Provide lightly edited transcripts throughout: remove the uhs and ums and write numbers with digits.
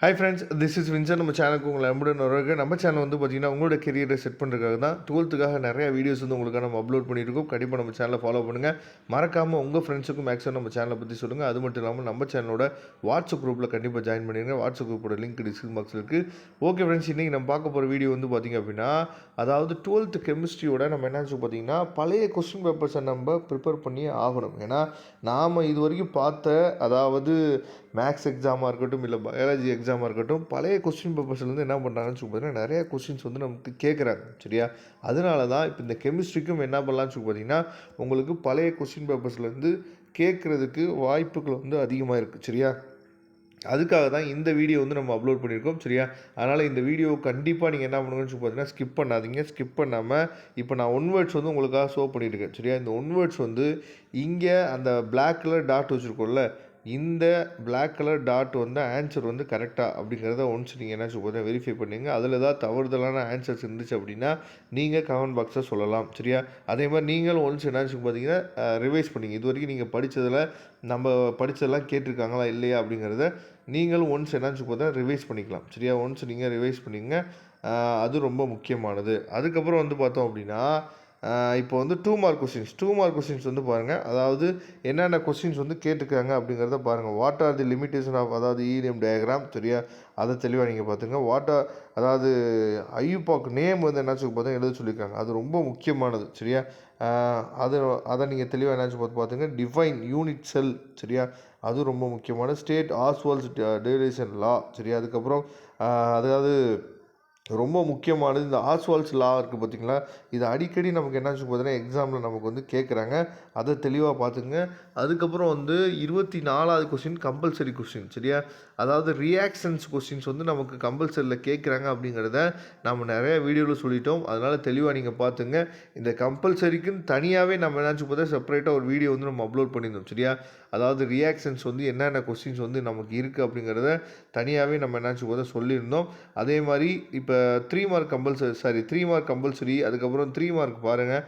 Hi friends, this is Vinson. நம்ம சேனலுக்கு உங்களை அன்புடன் வரவேற்கிறேன். நம்ம சேனல் வந்து பார்த்தீங்கன்னா உங்களோட கெரியரை செட் பண்ணுறதுக்காக தான் 12த்துக்காக நிறைய வீடியோஸ் வந்து உங்களுக்காக நம்ம அப்லோட் பண்ணியிருக்கோம். கண்டிப்பாக நம்ம சேனலை ஃபாலோ பண்ணுங்கள். மறக்காமல் உங்கள் ஃப்ரெண்ட்ஸுக்கும் மேக்ஸிமம் நம்ம சேனலை பற்றி சொல்லுங்கள். அது மட்டும் இல்லாமல் நம்ம சேனலோட வாட்ஸ்அப் குரூப்பில் கண்டிப்பாக ஜாயின் பண்ணிடுங்க. வாட்ஸ்அப் குரூப்போட லிங்க் டிஸ்கிரிப்ஷன் பாக்ஸில் இருக்குது. ஓகே ஃப்ரெண்ட்ஸ், இன்றைக்கி நம்ம பார்க்க போகிற வீடியோ வந்து பார்த்திங்க அப்படின்னா, அதாவது 12th கெமிஸ்ட்ரியோட நம்ம என்னாச்சு பார்த்தீங்கன்னா பழைய கொஸ்டின் பேப்பர்ஸை நம்ம ப்ரிப்பேர் பண்ணி ஆகணும். ஏன்னா நாம் இது வரைக்கும் பார்த்த அதாவது மேக்ஸ் எக்ஸாமாக இருக்கட்டும், இல்லை பயாலஜி எக்ஸாமாக இருக்கட்டும், பழைய கொஸ்டின் பேப்பர்ஸ்லேருந்து என்ன பண்ணுறாங்கன்னு சொல்லி பார்த்தீங்கன்னா நிறைய கொஸ்டின்ஸ் வந்து நமக்கு கேட்குறாங்க. சரியா? அதனால தான் இப்போ இந்த கெமிஸ்ட்ரிக்கும் என்ன பண்ணலான்னு சொல்லி பார்த்தீங்கன்னா, உங்களுக்கு பழைய கொஸ்டின் பேப்பர்ஸ்லேருந்து கேட்குறதுக்கு வாய்ப்புகள் வந்து அதிகமாக இருக்குது. சரியா? அதுக்காக தான் இந்த வீடியோ வந்து நம்ம அப்லோட் பண்ணியிருக்கோம். சரியா? அதனால் இந்த வீடியோ கண்டிப்பாக நீங்கள் என்ன பண்ணுங்கன்னு சொல்லி பார்த்தீங்கன்னா ஸ்கிப் பண்ணாதீங்க. ஸ்கிப் பண்ணாமல் இப்போ நான் ஒன் வேர்ட்ஸ் வந்து உங்களுக்காக ஷோ பண்ணியிருக்கேன். சரியா? இந்த ஒன் வேர்ட்ஸ் வந்து இங்கே அந்த பிளாக் கலர் டாட் வச்சுருக்கோம்ல, இந்த பிளாக் கலர் டாட் வந்து ஆன்சர் வந்து கரெக்டாக அப்படிங்கிறத ஒன்ஸ் நீங்கள் என்ன சொல்லுங்கள் வெரிஃபை பண்ணிங்க. அதில் ஏதாவது தவறுதலான ஆன்சர்ஸ் இருந்துச்சு அப்படின்னா நீங்கள் கமெண்ட் பாக்ஸில் சொல்லலாம். சரியா? அதே மாதிரி நீங்களும் ஒன்ஸ் என்னாச்சு பார்த்தீங்கன்னா ரிவைஸ் பண்ணிங்க. இது வரைக்கும் நீங்கள் படித்ததில் நம்ம படித்ததெல்லாம் கேட்டிருக்காங்களா இல்லையா அப்படிங்கிறத நீங்களும் ஒன்ஸ் என்னாச்சு பார்த்தா ரிவைஸ் பண்ணிக்கலாம். சரியா? ஒன்ஸ் நீங்கள் ரிவைஸ் பண்ணிங்க. அது ரொம்ப முக்கியமானது. அதுக்கப்புறம் வந்து பார்த்தோம் அப்படின்னா இப்போ வந்து 2 மார்க் கொஸ்டின்ஸ் வந்து பாருங்கள். அதாவது என்னென்ன கொஸ்டின்ஸ் வந்து கேட்டுருக்காங்க அப்படிங்கிறத பாருங்கள். What are the limitation of அதாவது ஈலியம் டயக்ராம். சரியா? அதை தெளிவாக நீங்கள் பார்த்துங்க. அதாவது ஐயூபாக் நேம் வந்து என்னாச்சு பார்த்தா எழுத சொல்லியிருக்காங்க. அது ரொம்ப முக்கியமானது. சரியா? அதை நீங்கள் தெளிவாக என்னாச்சு பார்த்துங்க. Define unit cell. சரியா? அது ரொம்ப முக்கியமான ஸ்டேட் ஆஸ்வால்ஸ் டெரிவேஷன் லா. சரியா? அதுக்கப்புறம் அதாவது ரொம்ப முக்கியமானது இந்த ஆஸ்வால்ஸ் லா இருக்குது பார்த்திங்களா, இது அடிக்கடி நமக்கு என்னாச்சு பார்த்தீங்கன்னா எக்ஸாமில் நமக்கு வந்து கேட்குறாங்க. அதை தெளிவாக பார்த்துங்க. அதுக்கப்புறம் வந்து 24வது கொஸ்டின் கம்பல்சரி கொஸ்டின். சரியா? அதாவது ரியாக்ஷன்ஸ் கொஸ்டின்ஸ் வந்து நமக்கு கம்பல்சரியில் கேட்குறாங்க அப்படிங்கிறத நம்ம நிறைய வீடியோவில் சொல்லிட்டோம். அதனால் தெளிவாக நீங்கள் பார்த்துங்க. இந்த கம்பல்சரிக்குன்னு தனியாகவே நம்ம என்னாச்சு பார்த்தா செப்பரேட்டாக ஒரு வீடியோ வந்து நம்ம அப்லோட் பண்ணியிருந்தோம். சரியா? அதாவது ரியாக்ஷன்ஸ் வந்து என்னென்ன கொஸ்டின்ஸ் வந்து நமக்கு இருக்குது அப்படிங்கிறத தனியாகவே நம்ம என்னாச்சு பார்த்தா சொல்லியிருந்தோம். அதே மாதிரி இப்போ 3 மார்க் கம்பல்சரி. அதுக்கப்புறம் 3 மார்க் பாருங்கள்.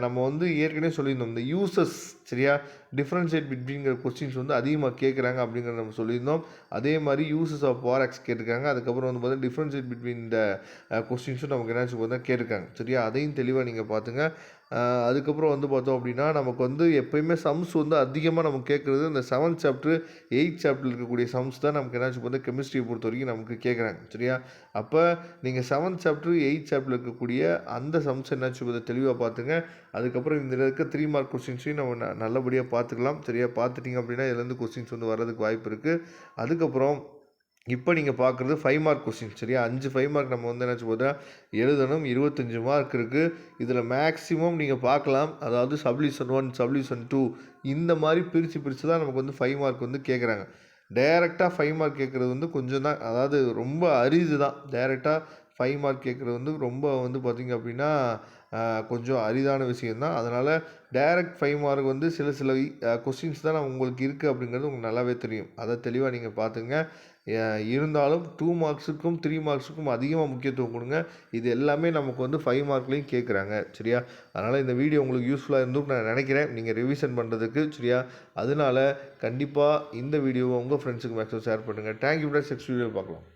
நம்ம வந்து ஏற்கனவே சொல்லியிருந்தோம் இந்த யூசஸ். சரியா? டிஃப்ரென்ஷியேட் பிட்வீன்கிற கொஸ்டின்ஸ் வந்து அதிகமாக கேட்குறாங்க அப்படிங்கிறத நம்ம சொல்லியிருந்தோம். அதே மாதிரி யூசஸ் ஆஃப் பாராக்ஸ் கேட்டிருக்காங்க. அதுக்கப்புறம் வந்து பார்த்தீங்கன்னா டிஃப்ரென்ஷியேட் பிட்வீன் இந்த கொஸ்டின்ஸும் நமக்கு என்னாச்சு பார்த்தா கேட்டிருக்காங்க. சரியா? அதையும் தெளிவாக நீங்கள் பார்த்துங்க. அதுக்கப்புறம் வந்து பார்த்தோம் அப்படின்னா நமக்கு வந்து எப்போயுமே சம்ஸ் வந்து அதிகமாக நமக்கு கேட்குறது இந்த 7th சாப்டர் 8th சாப்டரில் இருக்கக்கூடிய சம்ஸ் தான் நமக்கு என்னாச்சு பார்த்தா கெமிஸ்ட்ரியை பொறுத்த வரைக்கும் நமக்கு கேட்குறாங்க. சரியா? அப்போ நீங்கள் 7th சாப்டர் 8th சாப்டரில் இருக்கக்கூடிய அந்த சம்ஸ் என்னாச்சு பார்த்தா தெளிவாக பார்த்துங்க. அதுக்கப்புறம் இதில் இருக்க 3 மார்க் கொஸ்டின்ஸையும் நம்ம நல்லபடியாக பார்த்துக்கலாம். சரியா? பார்த்துட்டிங்க அப்படின்னா இதுலேருந்து கொஸ்டின்ஸ் வந்து வர்றதுக்கு வாய்ப்பு இருக்குது. அதுக்கப்புறம் இப்போ நீங்கள் பார்க்குறது 5 மார்க் கொஸ்டின். சரியா? 5 மார்க் நம்ம வந்து என்னாச்சு பார்த்தா எழுதணும். 25 மார்க் இருக்குது. இதில் மேக்ஸிமம் நீங்கள் பார்க்கலாம். அதாவது சப்டிவிஷன் 1, சப்டிவிஷன் 2 இந்த மாதிரி பிரித்து தான் நமக்கு வந்து 5 மார்க் வந்து கேட்குறாங்க. டைரெக்டாக 5 மார்க் கேட்குறது வந்து கொஞ்சம் தான், அதாவது ரொம்ப அரிது தான். டைரெக்டாக 5 மார்க் கேட்குறது வந்து ரொம்ப வந்து பார்த்திங்க அப்படின்னா கொஞ்சம் அரிதான விஷயந்தான். அதனால் டைரக்ட் 5 மார்க் வந்து சில கொஸ்டின்ஸ் தான் உங்களுக்கு இருக்குது அப்படிங்கிறது உங்களுக்கு நல்லாவே தெரியும். அதை தெளிவாக நீங்கள் பார்த்துங்க. இருந்தாலும் 2 மார்க்ஸுக்கும் 3 மார்க்ஸுக்கும் அதிகமாக முக்கியத்துவம் கொடுங்க. இது எல்லாமே நமக்கு வந்து 5 மார்க்லேயும் கேட்குறாங்க. சரியா? அதனால் இந்த வீடியோ உங்களுக்கு யூஸ்ஃபுல்லாக இருந்தும் நான் நினைக்கிறேன் நீங்கள் ரிவிஷன் பண்ணுறதுக்கு. சரியா? அதனால் கண்டிப்பாக இந்த வீடியோவை உங்கள் ஃப்ரெண்ட்ஸுக்கு மேக்ஸிமம் ஷேர் பண்ணுங்கள். Thank you friends. நெக்ஸ்ட் வீடியோ பார்க்கலாம்.